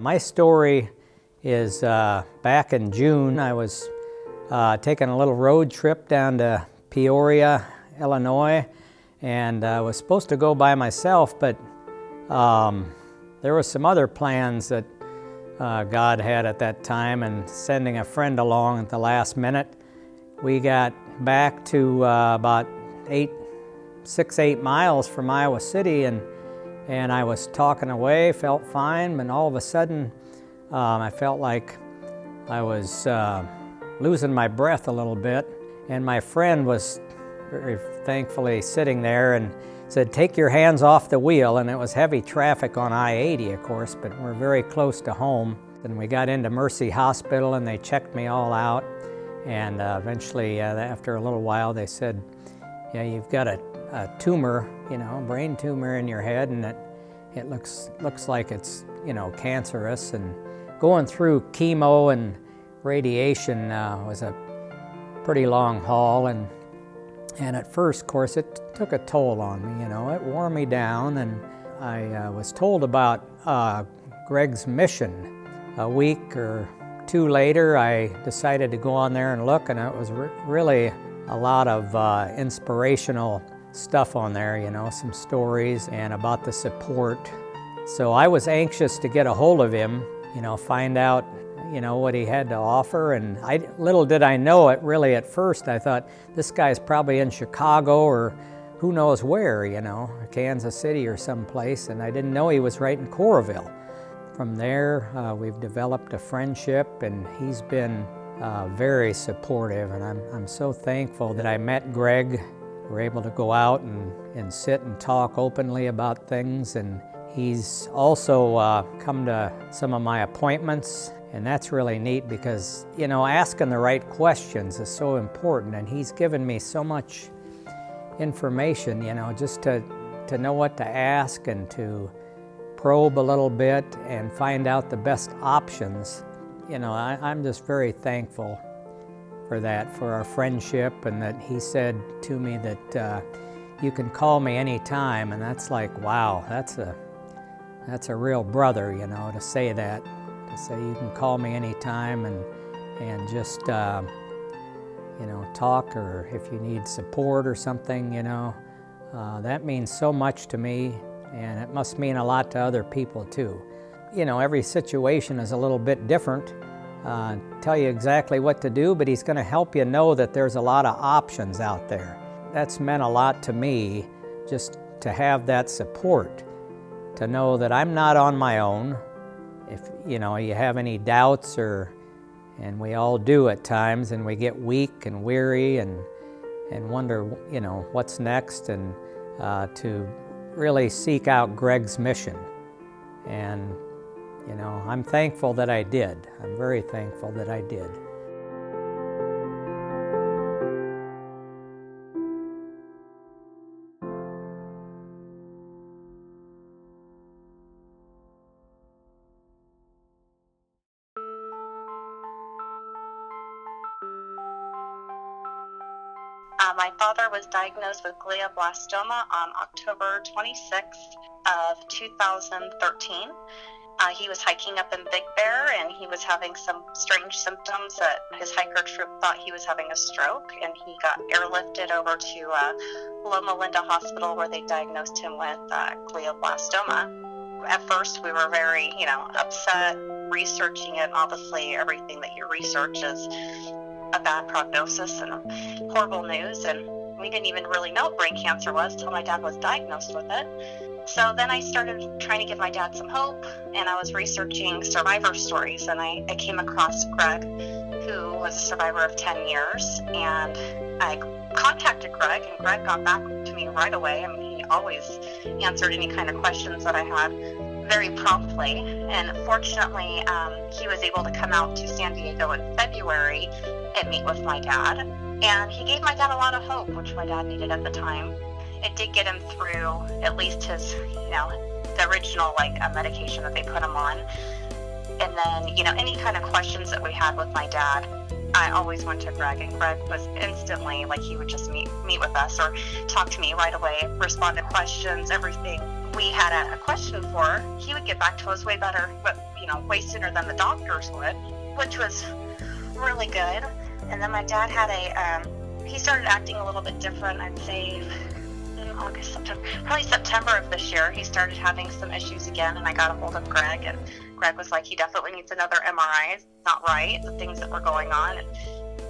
My story is back in June. I was taking a little road trip down to Peoria, Illinois, and I was supposed to go by myself, but there were some other plans that God had at that time, and sending a friend along at the last minute. We got back to about 6-8 miles from Iowa City, and I was talking away, felt fine, and all of a sudden I felt like I was losing my breath a little bit, and my friend was very thankfully sitting there and said, "Take your hands off the wheel," and it was heavy traffic on I-80, of course, but we're very close to home. And we got into Mercy Hospital and they checked me all out, and eventually after a little while they said, "Yeah, you've got a tumor, a brain tumor in your head, and it looks like it's, cancerous." And going through chemo and radiation was a pretty long haul, and at first, of course, it took a toll on me. It wore me down, and I was told about Greg's mission. A week or two later, I decided to go on there and look, and it was really a lot of inspirational stuff on there, some stories and about the support. So I was anxious to get a hold of him, find out, what he had to offer. And little did I know it really at first. I thought, this guy's probably in Chicago or who knows where, Kansas City or someplace, and I didn't know he was right in Coralville. From there, we've developed a friendship, and he's been very supportive, and I'm so thankful that I met Greg. We're able to go out and sit and talk openly about things, and he's also come to some of my appointments, and that's really neat because, asking the right questions is so important, and he's given me so much information, just to know what to ask and to probe a little bit and find out the best options. I'm just very thankful for that, for our friendship, and that he said to me that you can call me anytime, and that's like, wow, that's a real brother, to say that, to say you can call me anytime and just talk, or if you need support or something, that means so much to me, and it must mean a lot to other people too. Every situation is a little bit different. Tell you exactly what to do, but he's going to help you know that there's a lot of options out there. That's meant a lot to me, just to have that support, to know that I'm not on my own. If you have any doubts, and we all do at times, and we get weak and weary and wonder, what's next, and to really seek out Greg's mission. And I'm thankful that I did. I'm very thankful that I did. My father was diagnosed with glioblastoma on October 26th of 2013. He was hiking up in Big Bear, and he was having some strange symptoms that his hiker troop thought he was having a stroke, and he got airlifted over to Loma Linda Hospital, where they diagnosed him with glioblastoma. At first, we were very, upset researching it. Obviously, everything that you research is a bad prognosis and horrible news, and we didn't even really know what brain cancer was till my dad was diagnosed with it. So then I started trying to give my dad some hope, and I was researching survivor stories, and I came across Greg, who was a survivor of 10 years, and I contacted Greg, and Greg got back to me right away. I mean, he always answered any kind of questions that I had very promptly, and fortunately he was able to come out to San Diego in February and meet with my dad, and he gave my dad a lot of hope, which my dad needed at the time. It did get him through at least his, the original medication that they put him on, and then any kind of questions that we had with my dad, I always went to Greg, and Greg was instantly, like, he would just meet with us or talk to me right away, respond to questions, everything we had a question for. He would get back to us way better, but, way sooner than the doctors would, which was really good. And then my dad had he started acting a little bit different, I'd say, in August, September, probably September of this year. He started having some issues again, and I got a hold of Greg, and Greg was like, he definitely needs another MRI. It's not right, the things that were going on. And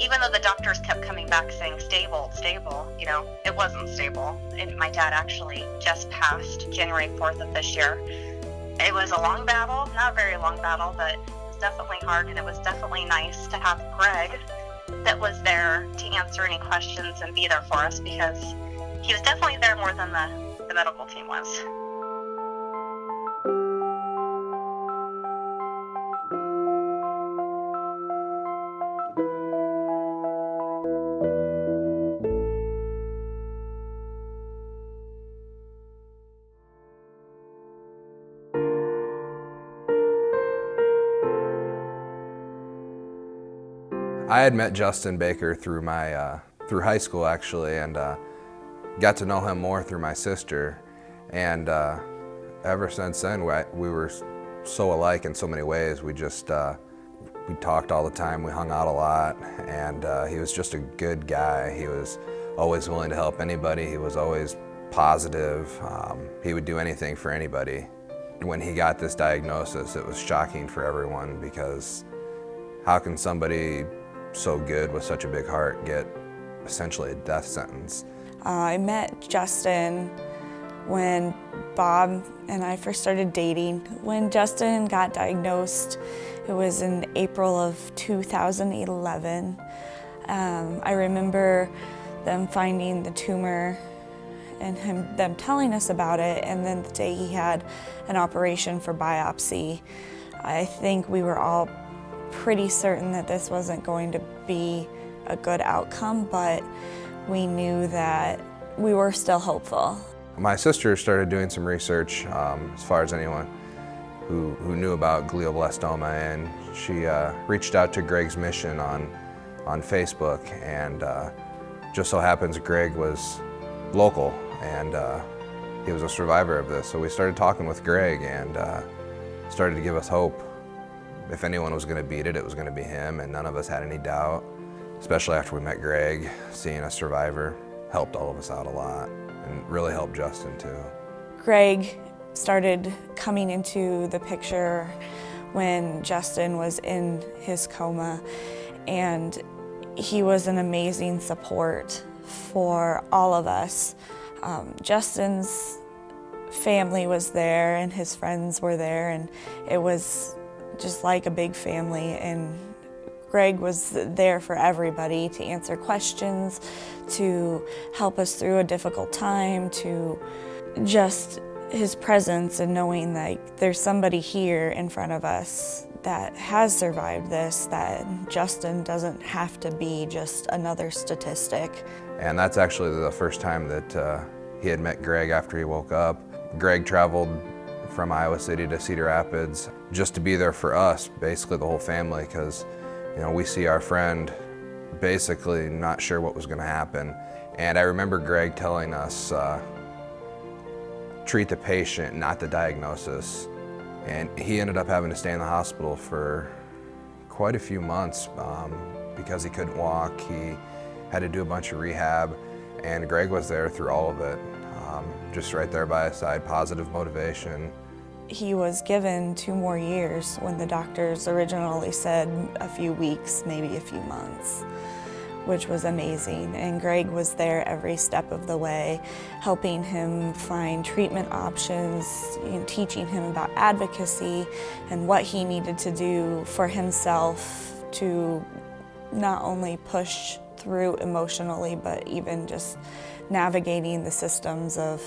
even though the doctors kept coming back saying stable, it wasn't stable. And my dad actually just passed January 4th of this year. It was a long battle, not a very long battle, but it was definitely hard, and it was definitely nice to have Greg that was there to answer any questions and be there for us, because he was definitely there more than the medical team was. I had met Justin Baker through through high school, actually, and got to know him more through my sister. And ever since then, we were so alike in so many ways. We talked all the time, we hung out a lot, and he was just a good guy. He was always willing to help anybody. He was always positive. He would do anything for anybody. When he got this diagnosis, it was shocking for everyone, because how can somebody so good with such a big heart get essentially a death sentence? I met Justin when Bob and I first started dating. When Justin got diagnosed, it was in April of 2011. I remember them finding the tumor and them telling us about it, and then the day he had an operation for biopsy. I think we were all pretty certain that this wasn't going to be a good outcome, but we knew that we were still hopeful. My sister started doing some research as far as anyone who knew about glioblastoma, and she reached out to Greg's mission on Facebook, and just so happens Greg was local, and he was a survivor of this. So we started talking with Greg, and started to give us hope. If anyone was going to beat it, it was going to be him, and none of us had any doubt. Especially after we met Greg, seeing a survivor helped all of us out a lot, and really helped Justin too. Greg started coming into the picture when Justin was in his coma, and he was an amazing support for all of us. Justin's family was there, and his friends were there, and it was just like a big family, and Greg was there for everybody to answer questions, to help us through a difficult time, to just his presence and knowing that there's somebody here in front of us that has survived this, that Justin doesn't have to be just another statistic. And that's actually the first time that he had met Greg after he woke up. Greg traveled from Iowa City to Cedar Rapids just to be there for us, basically the whole family, because we see our friend basically not sure what was going to happen. And I remember Greg telling us, treat the patient, not the diagnosis. And he ended up having to stay in the hospital for quite a few months because he couldn't walk. He had to do a bunch of rehab, and Greg was there through all of it, just right there by his side, positive motivation. He was given 2 more years when the doctors originally said a few weeks, maybe a few months, which was amazing. And Greg was there every step of the way, helping him find treatment options, teaching him about advocacy and what he needed to do for himself to not only push through emotionally, but even just navigating the systems of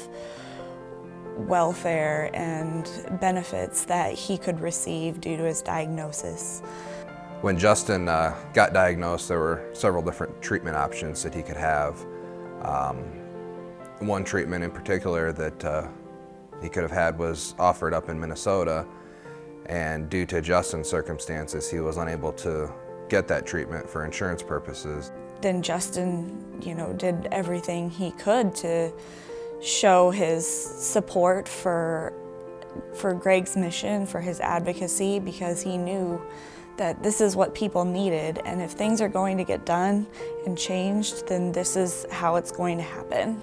welfare and benefits that he could receive due to his diagnosis. When Justin got diagnosed, there were several different treatment options that he could have. One treatment in particular that he could have had was offered up in Minnesota, and due to Justin's circumstances, he was unable to get that treatment for insurance purposes. Then Justin, did everything he could to show his support for Greg's mission, for his advocacy, because he knew that this is what people needed, and if things are going to get done and changed, then this is how it's going to happen.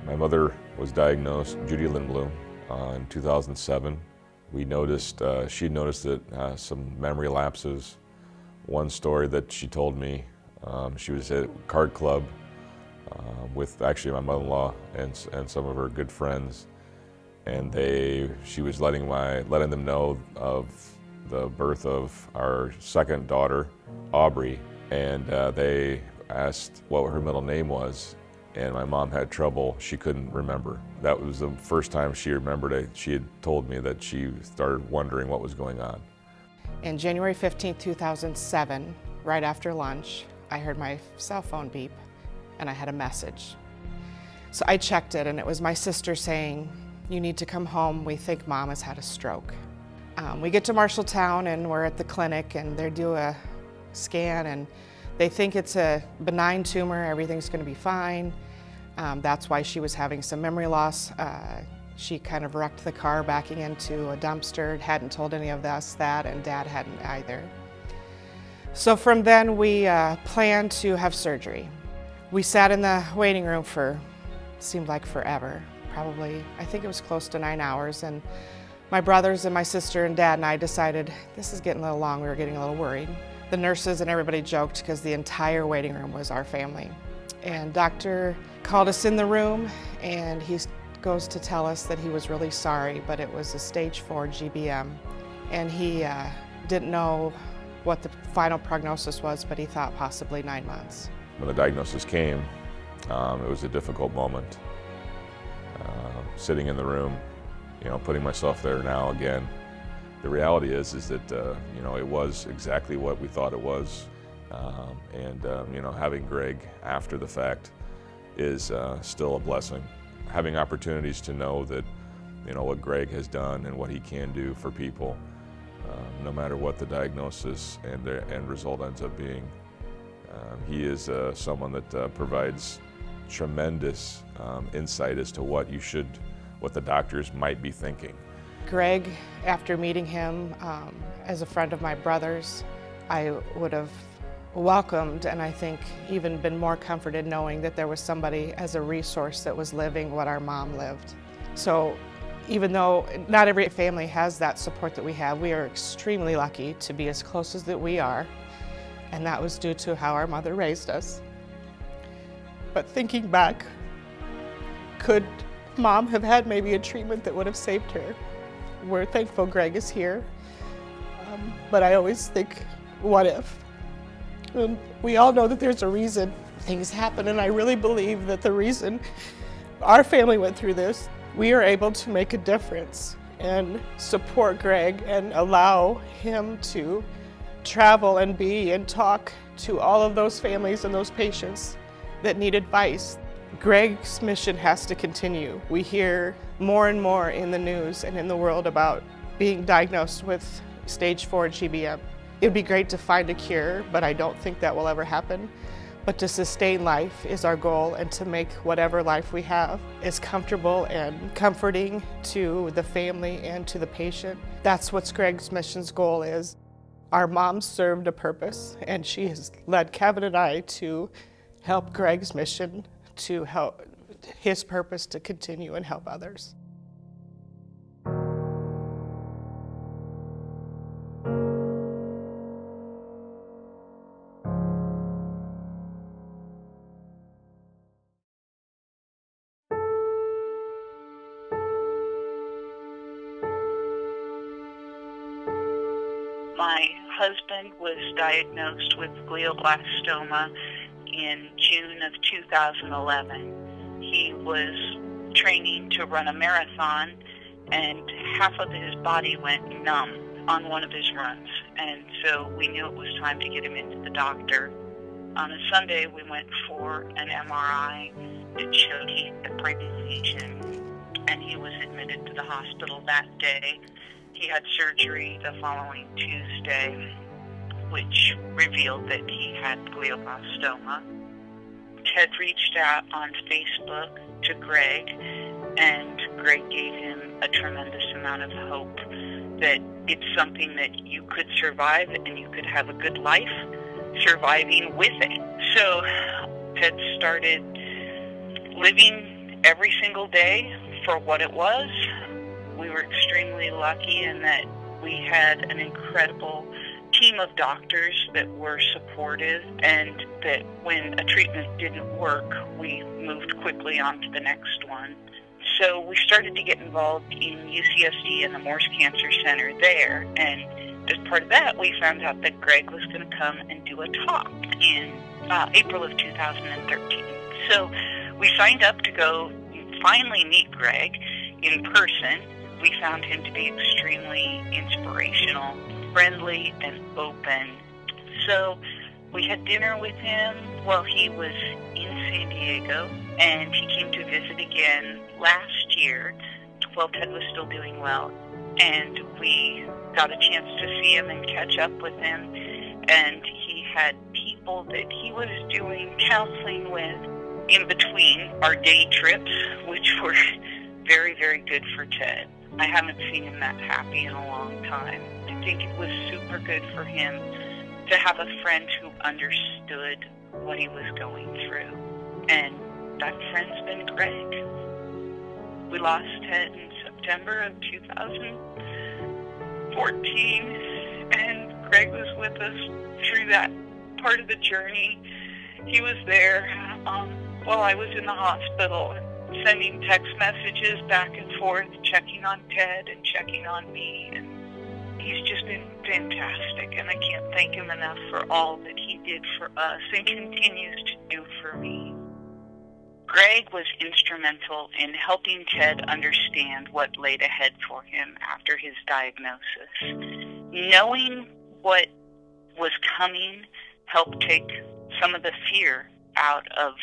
My mother was diagnosed Judy Lindblom in 2007. We noticed, she noticed that some memory lapses. One story that she told me, she was at a card club with actually my mother-in-law and some of her good friends, and she was letting them know of the birth of our second daughter, Aubrey, and they asked what her middle name was. And my mom had trouble, she couldn't remember. That was the first time she remembered it. She had told me that she started wondering what was going on. In January 15, 2007, right after lunch, I heard my cell phone beep and I had a message. So I checked it, and it was my sister saying, "You need to come home, we think Mom has had a stroke." We get to Marshalltown and we're at the clinic, and they do a scan and they think it's a benign tumor, everything's gonna be fine. That's why she was having some memory loss. She kind of wrecked the car backing into a dumpster, hadn't told any of us that, and Dad hadn't either. So from then we planned to have surgery. We sat in the waiting room for, seemed like forever, probably, I think it was close to 9 hours, and my brothers and my sister and Dad and I decided this is getting a little long, we were getting a little worried. The nurses and everybody joked because the entire waiting room was our family. And doctor called us in the room, and he goes to tell us that he was really sorry, but it was a stage 4 GBM. And he didn't know what the final prognosis was, but he thought possibly 9 months. When the diagnosis came, it was a difficult moment. Sitting in the room, putting myself there now again. The reality is that it was exactly what we thought it was, and having Greg after the fact is still a blessing. Having opportunities to know that what Greg has done and what he can do for people, no matter what the diagnosis and the end result ends up being. He is someone that provides tremendous insight as to what the doctors might be thinking. Greg, after meeting him as a friend of my brother's, I would have welcomed and I think even been more comforted knowing that there was somebody as a resource that was living what our mom lived. So even though not every family has that support that we have, we are extremely lucky to be as close as that we are, and that was due to how our mother raised us. But thinking back, could Mom have had maybe a treatment that would have saved her? We're thankful Greg is here, but I always think, what if? We all know that there's a reason things happen, and I really believe that the reason our family went through this, we are able to make a difference and support Greg and allow him to travel and be and talk to all of those families and those patients that need advice. Greg's mission has to continue. We hear more and more in the news and in the world about being diagnosed with stage 4 GBM. It would be great to find a cure, but I don't think that will ever happen. But to sustain life is our goal, and to make whatever life we have as comfortable and comforting to the family and to the patient. That's what Greg's mission's goal is. Our mom served a purpose, and she has led Kevin and I to help Greg's mission, to help his purpose to continue and help others. My husband was diagnosed with glioblastoma in June of 2011. He was training to run a marathon, and half of his body went numb on one of his runs. and so we knew it was time to get him into the doctor. On a Sunday, we went for an MRI. It showed he had a brain lesion, and he was admitted to the hospital that day. He had surgery the following Tuesday, which revealed that he had glioblastoma. Ted reached out on Facebook to Greg, and Greg gave him a tremendous amount of hope that it's something that you could survive and you could have a good life surviving with it. So Ted started living every single day for what it was. We were extremely lucky in that we had an incredible team of doctors that were supportive, and that when a treatment didn't work, we moved quickly on to the next one. So we started to get involved in UCSD and the Morse Cancer Center there, and as part of that, we found out that Greg was going to come and do a talk in April of 2013. So we signed up to go finally meet Greg in person. We found him to be extremely inspirational, friendly, and open. So we had dinner with him while he was in San Diego, and he came to visit again last year while Ted was still doing well. And we got a chance to see him and catch up with him, and he had people that he was doing counseling with in between our day trips, which were very, very good for Ted. I haven't seen him that happy in a long time. I think it was super good for him to have a friend who understood what he was going through, and that friend's been Greg. We lost Ted in September of 2014, and Greg was with us through that part of the journey. He was there while I was in the hospital, sending text messages back and forth, checking on Ted and checking on me, and he's just been fantastic, and I can't thank him enough for all that he did for us and continues to do for me. Greg was instrumental in helping Ted understand what laid ahead for him after his diagnosis. Knowing what was coming helped take some of the fear out of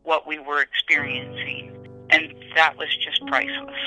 what we were experiencing, and that was just priceless.